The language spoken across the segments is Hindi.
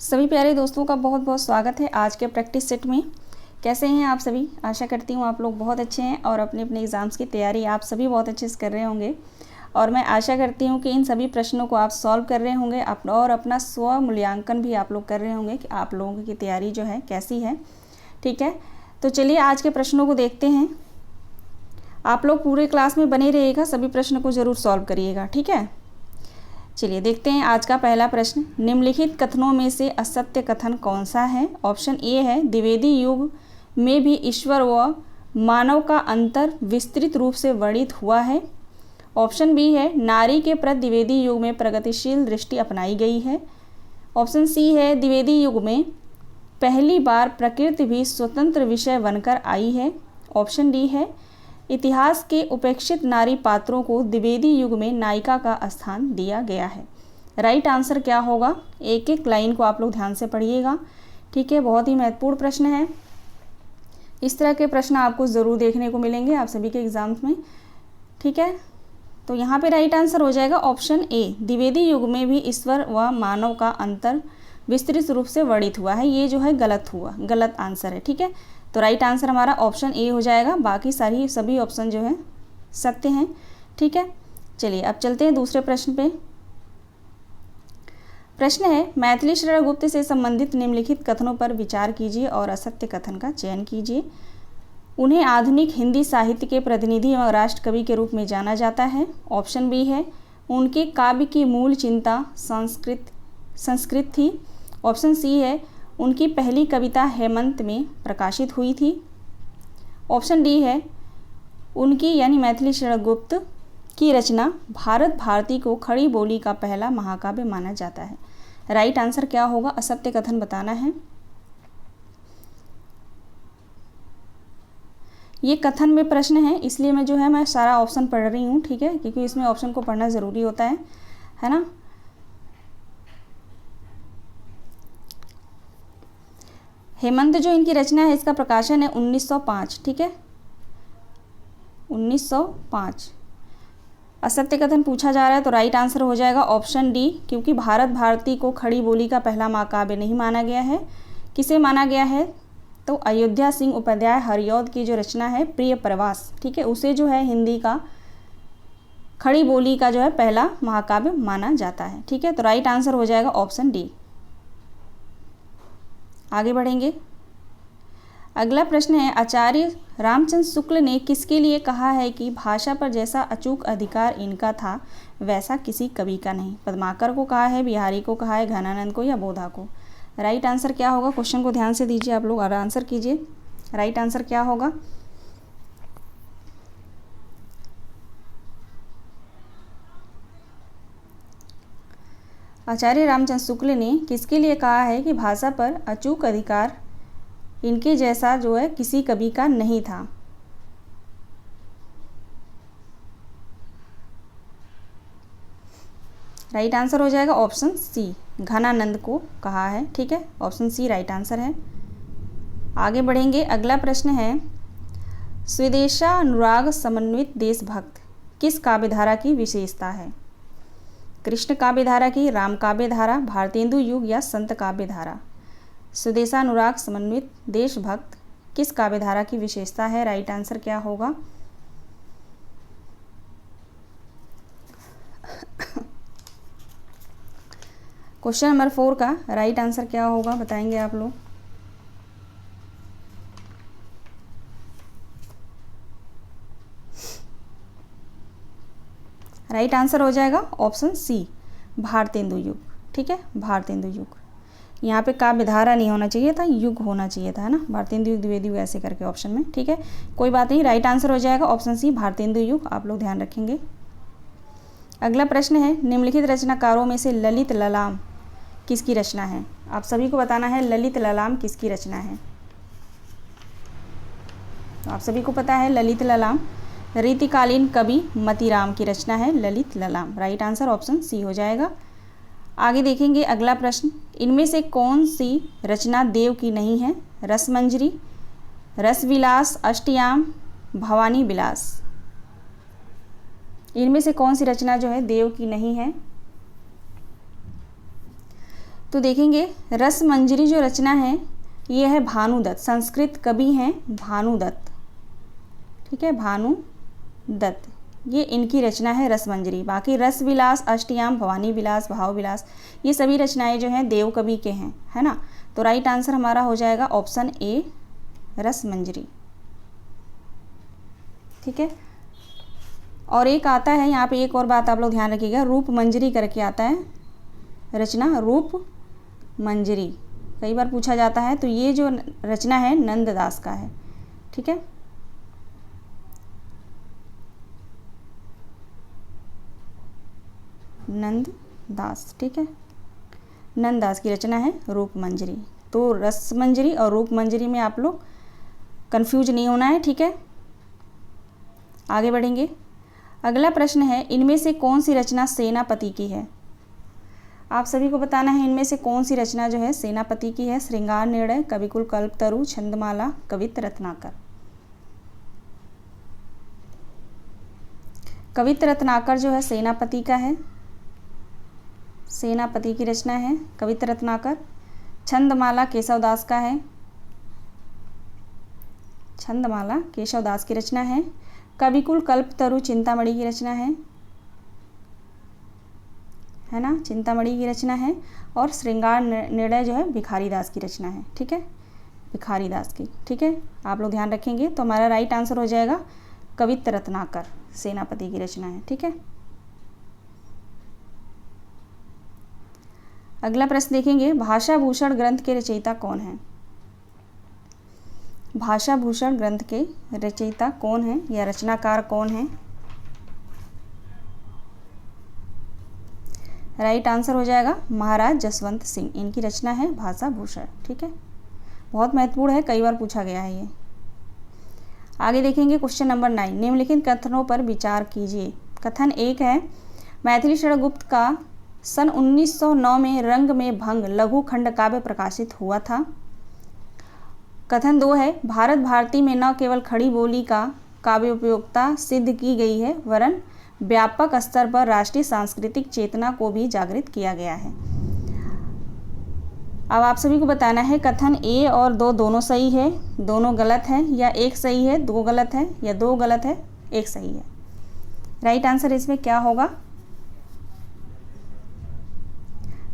सभी प्यारे दोस्तों का बहुत बहुत स्वागत है आज के प्रैक्टिस सेट में। कैसे हैं आप सभी? आशा करती हूँ आप लोग बहुत अच्छे हैं और अपने अपने एग्ज़ाम्स की तैयारी आप सभी बहुत अच्छे से कर रहे होंगे। और मैं आशा करती हूँ कि इन सभी प्रश्नों को आप सॉल्व कर रहे होंगे और अपना स्व मूल्यांकन भी आप लोग कर रहे होंगे कि आप लोगों की तैयारी जो है कैसी है। ठीक है, तो चलिए आज के प्रश्नों को देखते हैं। आप लोग पूरे क्लास में बने रहिएगा, सभी प्रश्न को ज़रूर सॉल्व करिएगा। ठीक है, चलिए देखते हैं आज का पहला प्रश्न। निम्नलिखित कथनों में से असत्य कथन कौन सा है? ऑप्शन ए है द्विवेदी युग में भी ईश्वर व मानव का अंतर विस्तृत रूप से वर्णित हुआ है। ऑप्शन बी है नारी के प्रति द्विवेदी युग में प्रगतिशील दृष्टि अपनाई गई है। ऑप्शन सी है द्विवेदी युग में पहली बार प्रकृति भी स्वतंत्र विषय बनकर आई है। ऑप्शन डी है इतिहास के उपेक्षित नारी पात्रों को द्विवेदी युग में नायिका का स्थान दिया गया है। राइट आंसर क्या होगा? एक एक लाइन को आप लोग ध्यान से पढ़िएगा। ठीक है, बहुत ही महत्वपूर्ण प्रश्न है। इस तरह के प्रश्न आपको ज़रूर देखने को मिलेंगे आप सभी के एग्जाम्स में। ठीक है, तो यहाँ पे राइट आंसर हो जाएगा ऑप्शन ए, द्विवेदी युग में भी ईश्वर व मानव का अंतर विस्तृत रूप से वर्णित हुआ है। ये जो है गलत आंसर है। ठीक है, तो राइट आंसर हमारा ऑप्शन ए हो जाएगा, बाकी सभी ऑप्शन जो है सत्य हैं। ठीक है, चलिए अब चलते हैं दूसरे प्रश्न पे। प्रश्न है मैथिली शरण गुप्त से संबंधित निम्नलिखित कथनों पर विचार कीजिए और असत्य कथन का चयन कीजिए। उन्हें आधुनिक हिंदी साहित्य के प्रतिनिधि एवं राष्ट्र कवि के रूप में जाना जाता है। ऑप्शन बी है उनके काव्य की मूल चिंता संस्कृत थी। ऑप्शन सी है उनकी पहली कविता हेमंत में प्रकाशित हुई थी। ऑप्शन डी है उनकी यानी मैथिली शरण गुप्त की रचना भारत भारती को खड़ी बोली का पहला महाकाव्य माना जाता है। राइट आंसर क्या होगा? असत्य कथन बताना है। ये कथन में प्रश्न है, इसलिए मैं सारा ऑप्शन पढ़ रही हूँ। ठीक है, क्योंकि इसमें ऑप्शन को पढ़ना ज़रूरी होता है ना। हेमंत जो इनकी रचना है इसका प्रकाशन है 1905। ठीक है, 1905। असत्य कथन पूछा जा रहा है तो राइट आंसर हो जाएगा ऑप्शन डी, क्योंकि भारत भारती को खड़ी बोली का पहला महाकाव्य नहीं माना गया है। किसे माना गया है? तो अयोध्या सिंह उपाध्याय हरिऔध की जो रचना है प्रिय प्रवास, ठीक है, उसे जो है हिंदी का खड़ी बोली का जो है पहला महाकाव्य माना जाता है। ठीक है, तो राइट आंसर हो जाएगा ऑप्शन डी। आगे बढ़ेंगे। अगला प्रश्न है आचार्य रामचंद्र शुक्ल ने किसके लिए कहा है कि भाषा पर जैसा अचूक अधिकार इनका था वैसा किसी कवि का नहीं? पद्माकर को कहा है, बिहारी को कहा है, घनानंद को या बोधा को? राइट आंसर क्या होगा? क्वेश्चन को ध्यान से दीजिए आप लोग और आंसर कीजिए। राइट आंसर क्या होगा? आचार्य रामचंद्र शुक्ल ने किसके लिए कहा है कि भाषा पर अचूक अधिकार इनके जैसा जो है किसी कवि का नहीं था? राइट आंसर हो जाएगा ऑप्शन सी, घनानंद को कहा है। ठीक है, ऑप्शन सी राइट आंसर है। आगे बढ़ेंगे। अगला प्रश्न है स्वदेशानुराग समन्वित देशभक्त किस काव्यधारा की विशेषता है? कृष्ण काव्यधारा की, राम काव्यधारा, भारतेंदु युग या संत काव्यधारा? स्वदेशानुराग समन्वित देशभक्त किस काव्यधारा की विशेषता है? राइट आंसर क्या होगा? क्वेश्चन नंबर 4 का राइट आंसर क्या होगा बताएंगे आप लोग। राइट आंसर हो जाएगा ऑप्शन सी, भारतेंदु युग। ठीक है, भारतेंदु युग। यहाँ पे काव्यधारा नहीं होना चाहिए था, युग होना चाहिए था, है ना। भारतेंदु युग, द्विवेदी युग ऐसे करके ऑप्शन में। ठीक है, कोई बात नहीं, राइट आंसर हो जाएगा ऑप्शन सी, भारतेंदु युग। आप लोग ध्यान रखेंगे। अगला प्रश्न है निम्नलिखित रचनाकारों में से ललित ललाम किसकी रचना है? आप सभी को बताना है ललित ललाम किसकी रचना है। तो आप सभी को पता है ललित ललाम रीतिकालीन कवि मतीराम की रचना है Lalit Lalam. Right answer option C हो जाएगा। आगे देखेंगे अगला प्रश्न, इनमें से कौन सी रचना देव की नहीं है? रसमंजरी, रसविलास, अष्टयाम, भवानी विलास? इनमें से कौन सी रचना जो है देव की नहीं है? तो देखेंगे रस मंजरी जो रचना है ये है भानुदत्त, संस्कृत कवि हैं भानुदत्त, ठीक है, भानुदत्त, ये इनकी रचना है रस मंजरी। बाकी रस विलास, अष्टयाम, भवानी विलास, भाव विलास, ये सभी रचनाएं जो हैं देव कवि के हैं, है ना। तो राइट आंसर हमारा हो जाएगा ऑप्शन ए, रस मंजरी, ठीक है। और एक आता है यहाँ पे, एक और बात आप लोग ध्यान रखिएगा, रूप मंजरी करके आता है रचना, रूप मंजरी कई बार पूछा जाता है। तो ये जो रचना है नंददास का है, ठीक है। नंददास, ठीक है, नंददास की रचना है रूप मंजरी। तो रस मंजरी और रूप मंजरी में आप लोग कंफ्यूज नहीं होना है, ठीक है। आगे बढ़ेंगे। अगला प्रश्न है, इनमें से कौन सी रचना सेनापति की है? आप सभी को बताना है इनमें से कौन सी रचना जो है सेनापति की है। श्रृंगार निर्णय, कविकुल कल्पतरु, छंदमाला, कवित्त रत्नाकर। कवित्त रत्नाकर जो है सेनापति का है, सेनापति की रचना है कवित्त रत्नाकर। छंदमाला केशवदास का है, छंदमाला केशवदास की रचना है। कविकुल कल्पतरु चिंतामणि की रचना है ना, चिंतामणि की रचना है। और श्रृंगार निर्णय जो है भिखारीदास की रचना है, ठीक है, भिखारीदास की, ठीक है। आप लोग ध्यान रखेंगे तो हमारा राइट आंसर हो जाएगा कवित्त रत्नाकर, सेनापति की रचना है, ठीक है। अगला प्रश्न देखेंगे, भाषा भूषण ग्रंथ के रचयिता कौन है? भाषा भूषण ग्रंथ के रचयिता कौन है या रचनाकार कौन है? राइट आंसर हो जाएगा महाराज जसवंत सिंह, इनकी रचना है भाषा भूषण, ठीक है। बहुत महत्वपूर्ण है, कई बार पूछा गया है ये। आगे देखेंगे क्वेश्चन नंबर 9, निम्नलिखित कथनों पर विचार कीजिए। कथन 1 है, मैथिली शरण गुप्त का सन 1909 में रंग में भंग लघु खंड काव्य प्रकाशित हुआ था। कथन 2 है, भारत भारती में न केवल खड़ी बोली का काव्य उपयोगिता सिद्ध की गई है वरन व्यापक स्तर पर राष्ट्रीय सांस्कृतिक चेतना को भी जागृत किया गया है। अब आप सभी को बताना है कथन ए और 2 दोनों सही है, दोनों गलत है, या एक सही है 2 गलत है, या 2 गलत है 1 सही है। राइट आंसर इसमें क्या होगा?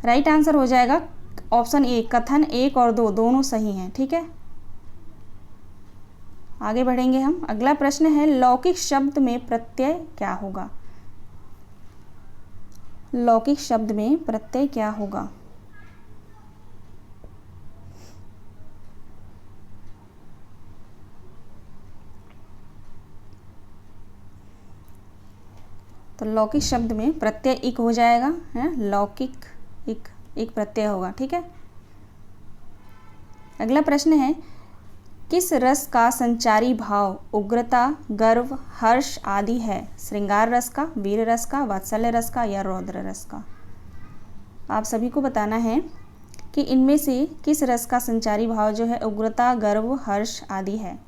राइट आंसर हो जाएगा ऑप्शन ए, कथन 1 और 2 दोनों सही हैं, ठीक है। आगे बढ़ेंगे हम। अगला प्रश्न है, लौकिक शब्द में प्रत्यय क्या होगा? लौकिक शब्द में प्रत्यय क्या होगा? तो लौकिक शब्द में प्रत्यय इक हो जाएगा, है लौकिक इक, एक प्रत्यय होगा, ठीक है। अगला प्रश्न है, किस रस का संचारी भाव उग्रता, गर्व, हर्ष आदि है? श्रृंगार रस का, वीर रस का, वात्सल्य रस का, या रौद्र रस का? आप सभी को बताना है कि इनमें से किस रस का संचारी भाव जो है उग्रता, गर्व, हर्ष आदि है।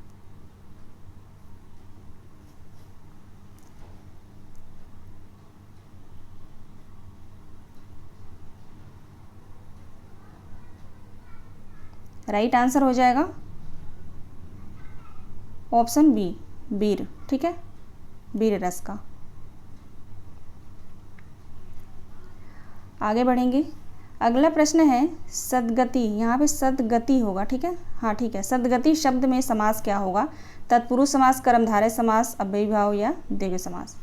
राइट आंसर हो जाएगा ऑप्शन बी, वीर, ठीक है, वीर रस का। आगे बढ़ेंगे। अगला प्रश्न है, सद्गति, यहाँ पे सद्गति होगा, ठीक है, हाँ ठीक है। सद्गति शब्द में समास क्या होगा? तत्पुरुष समास, कर्मधारय समास, अव्ययीभाव या द्विगु समास?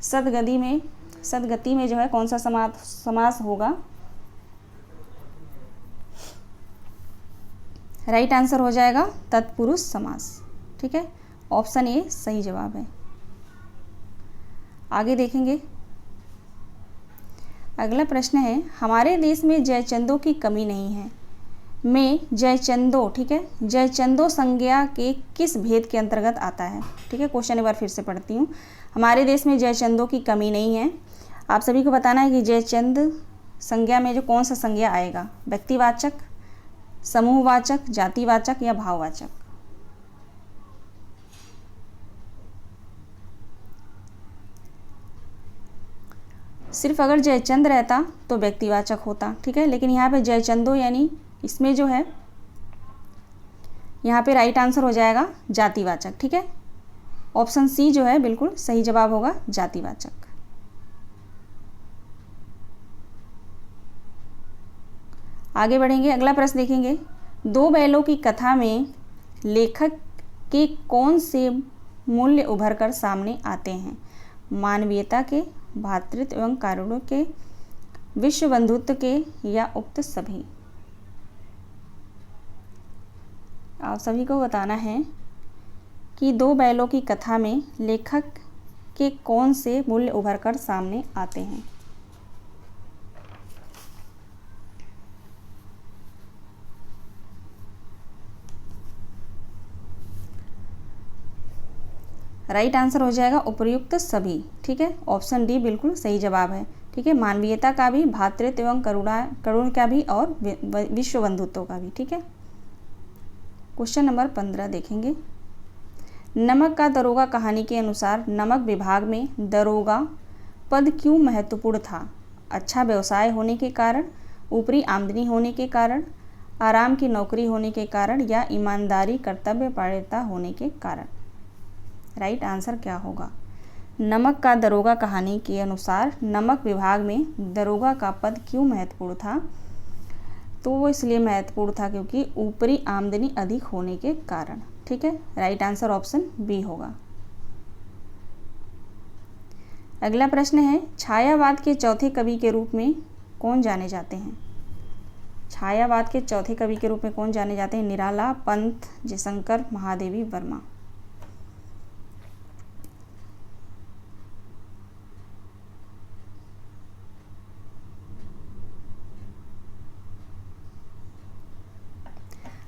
सद्गति में जो है कौन सा समास होगा? राइट आंसर हो जाएगा तत्पुरुष समास, ठीक है, ऑप्शन ए सही जवाब है। आगे देखेंगे। अगला प्रश्न है, हमारे देश में जयचंदों की कमी नहीं है में जयचंदो, ठीक है, जयचंदो संज्ञा के किस भेद के अंतर्गत आता है? ठीक है, क्वेश्चन एक बार फिर से पढ़ती हूँ। हमारे देश में जयचंदों की कमी नहीं है, आप सभी को बताना है कि जयचंद संज्ञा में जो कौन सा संज्ञा आएगा? व्यक्तिवाचक, समूहवाचक, जातिवाचक या भाववाचक? सिर्फ अगर जयचंद रहता तो व्यक्तिवाचक होता, ठीक है, लेकिन यहाँ पे जयचंदो यानी इसमें जो है यहाँ पे राइट आंसर हो जाएगा जातिवाचक, ठीक है। ऑप्शन सी जो है बिल्कुल सही जवाब होगा, जातिवाचक। आगे बढ़ेंगे, अगला प्रश्न देखेंगे। दो बैलों की कथा में लेखक के कौन से मूल्य उभर कर सामने आते हैं? मानवीयता के, भ्रातृत्व एवं कारुण्य के, विश्व बंधुत्व के, या उक्त सभी? आप सभी को बताना है कि दो बैलों की कथा में लेखक के कौन से मूल्य उभर कर सामने आते हैं? राइट आंसर हो जाएगा उपर्युक्त सभी, ठीक है। ऑप्शन डी बिल्कुल सही जवाब है, ठीक है। मानवीयता का भी, भ्रातृत्व एवं करुणा का भी, और विश्व बंधुत्व का भी, ठीक है। क्वेश्चन नंबर 15 देखेंगे। नमक का दरोगा कहानी के अनुसार नमक विभाग में दरोगा पद क्यों महत्वपूर्ण था? अच्छा व्यवसाय होने के कारण, ऊपरी आमदनी होने के कारण, आराम की नौकरी होने के कारण, या ईमानदारी कर्तव्यपरायणता होने के कारण? राइट आंसर क्या होगा? नमक का दरोगा कहानी के अनुसार नमक विभाग में दरोगा का पद क्यों महत्वपूर्ण था? तो वो इसलिए महत्वपूर्ण था क्योंकि ऊपरी आमदनी अधिक होने के कारण, ठीक है। राइट आंसर ऑप्शन बी होगा। अगला प्रश्न है, छायावाद के चौथे कवि के रूप में कौन जाने जाते हैं? छायावाद के चौथे कवि के रूप में कौन जाने जाते हैं? निराला, पंत, जयशंकर, महादेवी वर्मा?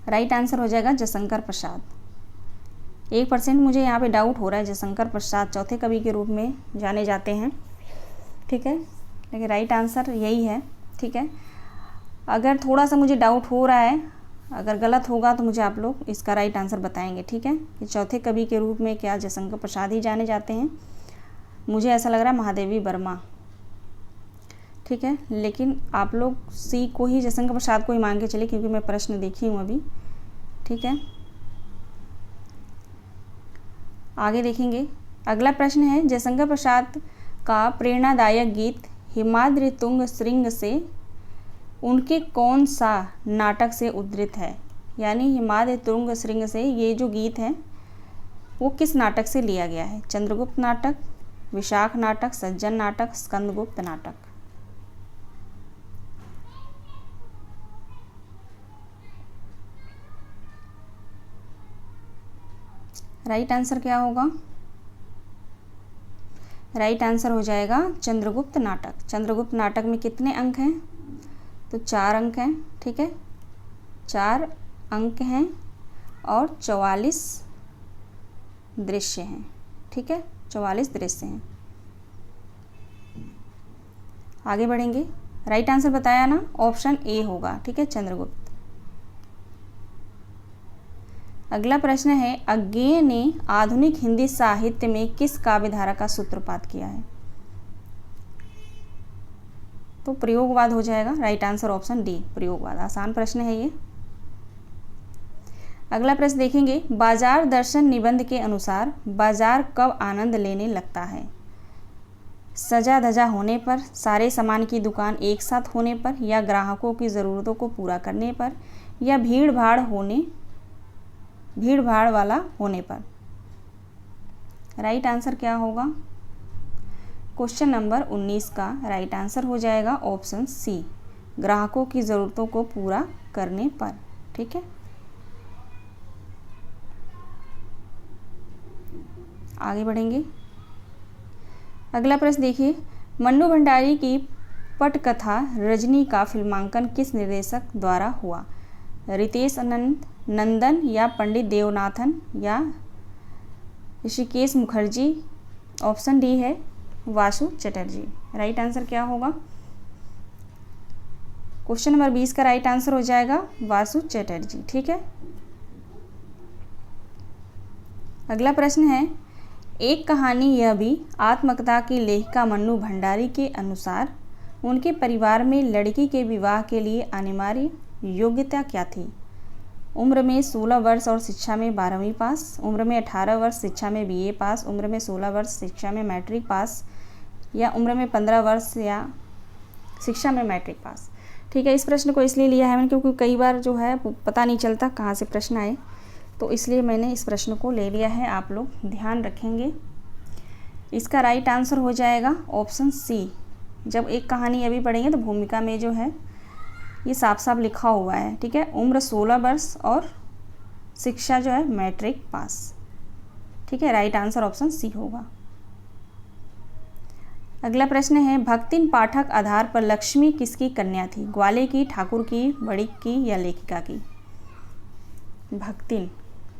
राइट आंसर हो जाएगा जयशंकर प्रसाद। 1% मुझे यहाँ पे डाउट हो रहा है, जयशंकर प्रसाद चौथे कवि के रूप में जाने जाते हैं, ठीक है, लेकिन राइट आंसर यही है, ठीक है। अगर थोड़ा सा मुझे डाउट हो रहा है, अगर गलत होगा तो मुझे आप लोग इसका राइट आंसर बताएंगे, ठीक है। कि चौथे कवि के रूप में क्या जयशंकर प्रसाद ही जाने जाते हैं? मुझे ऐसा लग रहा है महादेवी वर्मा, ठीक है, लेकिन आप लोग सी को ही, जयशंकर प्रसाद को ही मान के चले, क्योंकि मैं प्रश्न देखी हूँ अभी, ठीक है। आगे देखेंगे, अगला प्रश्न है, जयशंकर प्रसाद का प्रेरणादायक गीत हिमाद्रि तुंग श्रृंग से उनके कौन सा नाटक से उद्धृत है? यानी हिमाद्रि तुंग श्रृंग से ये जो गीत है वो किस नाटक से लिया गया है? चंद्रगुप्त नाटक, विशाख नाटक, सज्जन नाटक, स्कंदगुप्त नाटक? राइट आंसर क्या होगा? राइट आंसर हो जाएगा चंद्रगुप्त नाटक। चंद्रगुप्त नाटक में कितने अंक हैं? तो 4 अंक हैं, ठीक है, 4 अंक हैं और 44 दृश्य हैं, ठीक है, 44 दृश्य हैं। आगे बढ़ेंगे, राइट आंसर बताया ना, ऑप्शन ए होगा, ठीक है, चंद्रगुप्त। अगला प्रश्न है, अज्ञेय ने आधुनिक हिंदी साहित्य में किस काव्यधारा का सूत्रपात किया है? तो प्रयोगवाद हो जाएगा। राइट आंसर ऑप्शन डी, प्रयोगवाद। आसान प्रश्न है ये। अगला प्रश्न देखेंगे, बाजार दर्शन निबंध के अनुसार बाजार कब आनंद लेने लगता है? सजा धजा होने पर, सारे सामान की दुकान एक साथ होने पर, या ग्राहकों की ज़रूरतों को पूरा करने पर, या भीड़ भाड़ वाला होने पर? राइट आंसर क्या होगा? क्वेश्चन नंबर 19 का राइट आंसर हो जाएगा ऑप्शन सी, ग्राहकों की ज़रूरतों को पूरा करने पर, ठीक है। आगे बढ़ेंगे, अगला प्रश्न देखिए, मन्नू भंडारी की पटकथा रजनी का फिल्मांकन किस निर्देशक द्वारा हुआ? रितेश नंदन, या पंडित देवनाथन, या ऋषिकेश मुखर्जी? ऑप्शन डी है वासु चटर्जी। राइट आंसर क्या होगा? क्वेश्चन नंबर 20 का राइट आंसर हो जाएगा वासु चटर्जी, ठीक है। अगला प्रश्न है, एक कहानी यह भी आत्मकथा की लेखिका मन्नू भंडारी के अनुसार उनके परिवार में लड़की के विवाह के लिए अनिवार्य योग्यता क्या थी? उम्र में 16 वर्ष और शिक्षा में 12वीं पास, उम्र में 18 वर्ष शिक्षा में BA पास, उम्र में 16 वर्ष शिक्षा में मैट्रिक पास, या उम्र में 15 वर्ष या शिक्षा में मैट्रिक पास। ठीक है, इस प्रश्न को इसलिए लिया है मैंने क्योंकि कई बार जो है पता नहीं चलता कहाँ से प्रश्न आए, तो इसलिए मैंने इस प्रश्न को ले लिया है। आप लोग ध्यान रखेंगे। इसका राइट आंसर हो जाएगा ऑप्शन सी। जब एक कहानी अभी पढ़ेंगे तो भूमिका में जो है ये साफ साफ लिखा हुआ है। ठीक है, उम्र 16 वर्ष और शिक्षा जो है मैट्रिक पास। ठीक है, राइट आंसर ऑप्शन सी होगा। अगला प्रश्न है, भक्तिन पाठक आधार पर लक्ष्मी किसकी कन्या थी? ग्वाले की, ठाकुर की, बड़िक की या लेखिका की? भक्तिन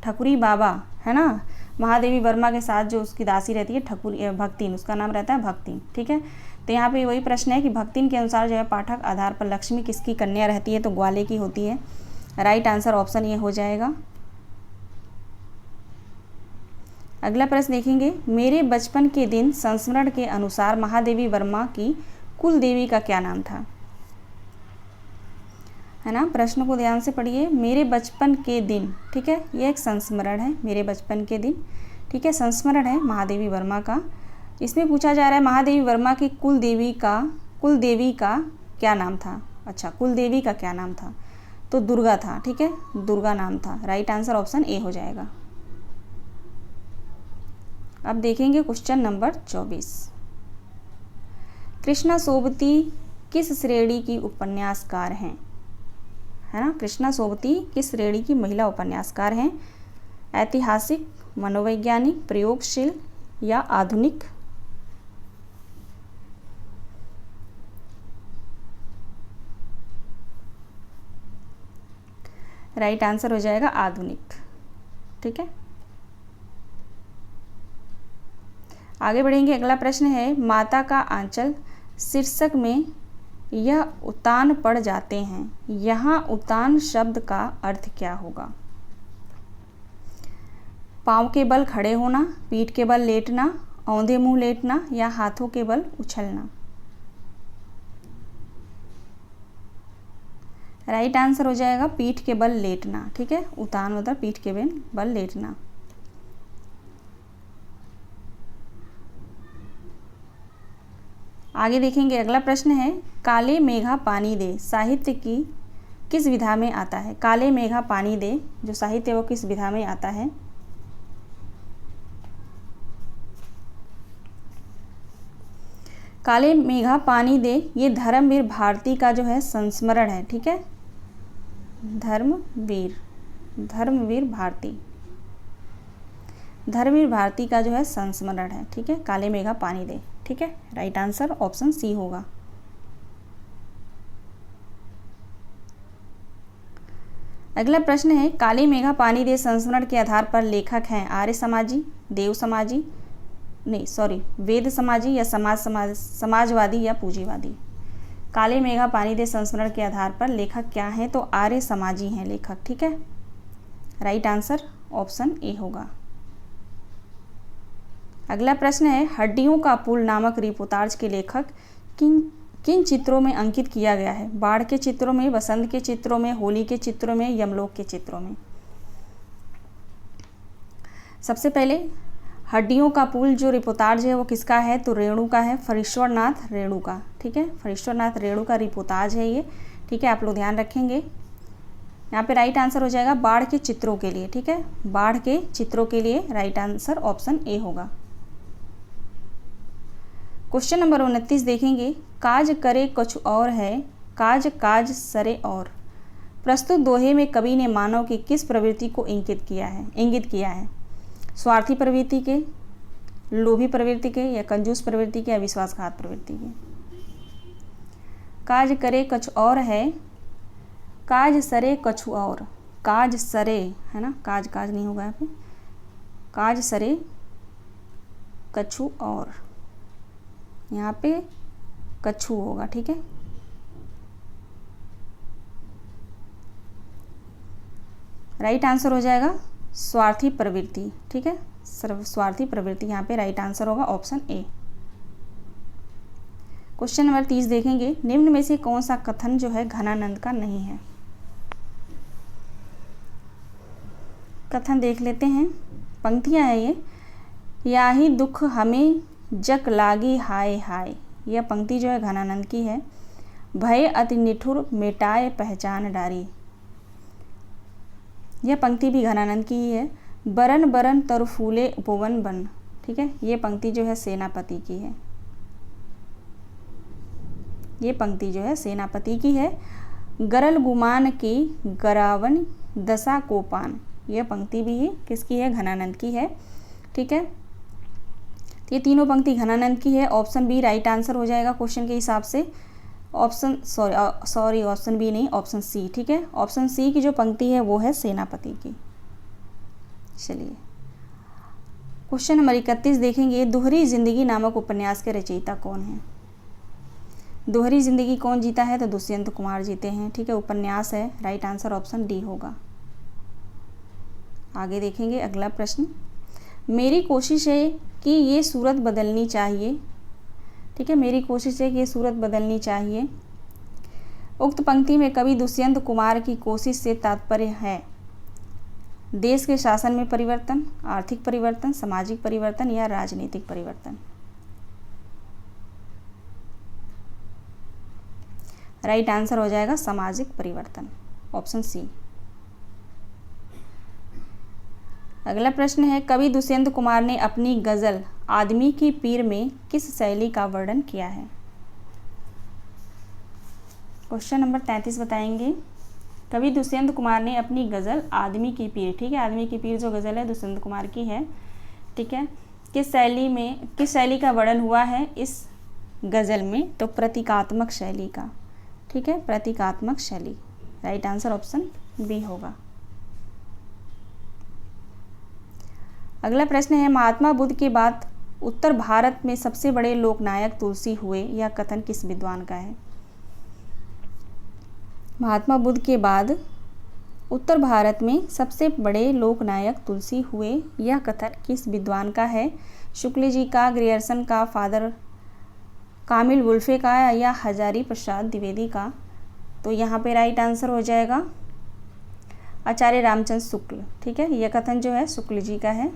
ठकुरी बाबा है ना, महादेवी वर्मा के साथ जो उसकी दासी रहती है ठकुरी भक्तिन, उसका नाम रहता है भक्तिन। ठीक है, तो यहाँ पे वही प्रश्न है कि भक्तिन के अनुसार जो है पाठक आधार पर लक्ष्मी किसकी कन्या रहती है? तो ग्वाले की होती है। राइट आंसर ऑप्शन ए हो जाएगा। अगला प्रश्न देखेंगे, मेरे बचपन के दिन संस्मरण के अनुसार महादेवी वर्मा की कुल देवी का क्या नाम था? है ना, प्रश्न को ध्यान से पढ़िए। मेरे बचपन के दिन, ठीक है, ये एक संस्मरण है, मेरे बचपन के दिन। ठीक है, संस्मरण है महादेवी वर्मा का। इसमें पूछा जा रहा है महादेवी वर्मा की कुल देवी का क्या नाम था? अच्छा, कुल देवी का क्या नाम था? तो दुर्गा था। ठीक है, दुर्गा नाम था। राइट आंसर ऑप्शन ए हो जाएगा। अब देखेंगे क्वेश्चन नंबर 24। कृष्णा सोबती किस श्रेणी की उपन्यासकार हैं? है ना, कृष्णा सोबती किस श्रेणी की महिला उपन्यासकार हैं? ऐतिहासिक, मनोवैज्ञानिक, प्रयोगशील या आधुनिक? राइट आंसर हो जाएगा आधुनिक। ठीक है, आगे बढ़ेंगे। अगला प्रश्न है, माता का आंचल शीर्षक में यह उतान पड़ जाते हैं, यहाँ उतान शब्द का अर्थ क्या होगा? पाँव के बल खड़े होना, पीठ के बल लेटना, औंधे मुंह लेटना या हाथों के बल उछलना? राइट आंसर हो जाएगा पीठ के बल लेटना। ठीक है, उतान मतलब पीठ के बल लेटना। आगे देखेंगे। अगला प्रश्न है, काले मेघा पानी दे साहित्य की किस विधा में आता है? काले मेघा पानी दे जो साहित्य है वो किस विधा में आता है? काले मेघा पानी दे ये धर्मवीर भारती का जो है संस्मरण है। ठीक है, धर्मवीर भारती का जो है संस्मरण है। ठीक है, काले मेघा पानी दे। ठीक है, राइट आंसर ऑप्शन सी होगा। अगला प्रश्न है, काले मेघा पानी दे संस्मरण के आधार पर लेखक हैं आर्य समाजी, देव समाजी, वेद समाजी या समाजवादी या पूंजीवादी? काले मेघा पानी दे संस्मरण के आधार पर लेखक क्या हैं? तो आर्य समाजी हैं लेखक। ठीक है, राइट आंसर ऑप्शन ए होगा। अगला प्रश्न है, हड्डियों का पुल नामक रिपोर्टाज के लेखक किन चित्रों में अंकित किया गया है? बाढ़ के चित्रों में, बसंत के चित्रों में, होली के चित्रों में, यमलोक के चित्रों में? सबसे पहले हड्डियों का पुल जो रिपोर्टाज है वो किसका है? तो रेणु का है, फरीश्वरनाथ रेणु का। ठीक है, फरीश्वरनाथ रेणु का रिपोर्टाज है ये। ठीक है, आप लोग ध्यान रखेंगे। यहाँ पे राइट आंसर हो जाएगा बाढ़ के चित्रों के लिए। ठीक है, बाढ़ के चित्रों के लिए राइट आंसर ऑप्शन ए होगा। क्वेश्चन नंबर 29 देखेंगे, काज करे कछु और है, काज सरे और। प्रस्तुत दोहे में कवि ने मानव की किस प्रवृत्ति को इंगित किया है? स्वार्थी प्रवृत्ति के, लोभी प्रवृत्ति के या कंजूस प्रवृत्ति के या विश्वासघात प्रवृत्ति के? काज करे कछु और है, काज सरे कछु और। काज सरे है ना, काज नहीं होगा यहाँ पे, काज सरे कछु और, यहाँ पे कछु होगा। ठीक है, राइट आंसर हो जाएगा स्वार्थी प्रवृत्ति। ठीक है, सर्वस्वार्थी प्रवृत्ति, यहाँ पे राइट आंसर होगा ऑप्शन ए। क्वेश्चन नंबर 30 देखेंगे, निम्न में से कौन सा कथन जो है घनानंद का नहीं है। कथन देख लेते हैं, पंक्तियां है ये। या ही दुख हमें जक लागी हाय हाय, यह पंक्ति जो है घनानंद की है। भय अति निठुर मिटाए पहचान डारी, यह पंक्ति भी घनानंद की ही है। बरन बरन तरफूले उपवन बन, ठीक है, ये पंक्ति जो है सेनापति की है। ये पंक्ति जो है सेनापति की है। गरल गुमान की गरावन दशा कोपान, यह पंक्ति भी किसकी है, घनानंद की है। ठीक है, ये तीनों पंक्ति घनानंद की है। ऑप्शन बी राइट आंसर हो जाएगा क्वेश्चन के हिसाब से। ऑप्शन ऑप्शन बी नहीं, ऑप्शन सी। ठीक है, ऑप्शन सी की जो पंक्ति है वो है सेनापति की। चलिए क्वेश्चन नंबर 31 देखेंगे, दोहरी जिंदगी नामक उपन्यास के रचयिता कौन है। दोहरी जिंदगी कौन जीता है, तो दुष्यंत कुमार जीते हैं। ठीक है, उपन्यास है, राइट आंसर ऑप्शन डी होगा। आगे देखेंगे अगला प्रश्न, मेरी कोशिश है कि ये सूरत बदलनी चाहिए। ठीक है, मेरी कोशिश है कि ये सूरत बदलनी चाहिए। उक्त पंक्ति में कवि दुष्यंत कुमार की कोशिश से तात्पर्य है देश के शासन में परिवर्तन, आर्थिक परिवर्तन, सामाजिक परिवर्तन या राजनीतिक परिवर्तन। राइट आंसर हो जाएगा सामाजिक परिवर्तन, ऑप्शन सी। अगला प्रश्न है, कवि दुष्यंत कुमार ने अपनी गज़ल आदमी की पीर में किस शैली का वर्णन किया है। क्वेश्चन नंबर 33 बताएंगे, कवि दुष्यंत कुमार ने अपनी गज़ल आदमी की पीर, ठीक है, आदमी की पीर जो गज़ल है दुष्यंत कुमार की है। ठीक है, किस शैली का वर्णन हुआ है इस गज़ल में, तो प्रतीकात्मक शैली का। ठीक है, प्रतीकात्मक शैली, राइट आंसर ऑप्शन बी होगा। अगला प्रश्न है, महात्मा बुद्ध के बाद उत्तर भारत में सबसे बड़े लोकनायक तुलसी हुए, यह कथन किस विद्वान का है। महात्मा बुद्ध के बाद उत्तर भारत में सबसे बड़े लोकनायक तुलसी हुए, यह कथन किस विद्वान का है। शुक्ल जी का, ग्रियर्सन का, फादर कामिल वुल्फे का या हजारी प्रसाद द्विवेदी का। तो यहाँ पे राइट आंसर हो जाएगा आचार्य रामचंद्र शुक्ल। ठीक है, यह कथन जो है शुक्ल जी का है।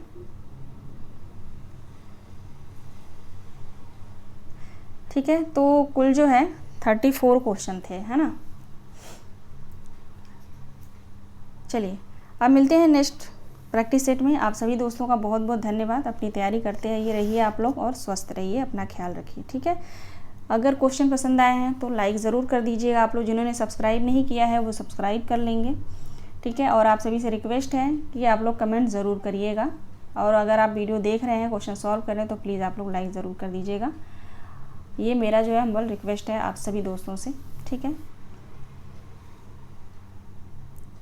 ठीक है, तो कुल जो है 34 क्वेश्चन थे, है ना। चलिए अब मिलते हैं नेक्स्ट प्रैक्टिस सेट में। आप सभी दोस्तों का बहुत बहुत धन्यवाद। अपनी तैयारी करते रहिए आप लोग और स्वस्थ रहिए, अपना ख्याल रखिए। ठीक है, अगर क्वेश्चन पसंद आए हैं तो लाइक ज़रूर कर दीजिएगा। आप लोग जिन्होंने सब्सक्राइब नहीं किया है वो सब्सक्राइब कर लेंगे। ठीक है, और आप सभी से रिक्वेस्ट है कि आप लोग कमेंट ज़रूर करिएगा, और अगर आप वीडियो देख रहे हैं, क्वेश्चन सॉल्व कर रहे हैं, तो प्लीज़ आप लोग लाइक ज़रूर कर दीजिएगा। ये मेरा जो है हम्बल रिक्वेस्ट है आप सभी दोस्तों से। ठीक है।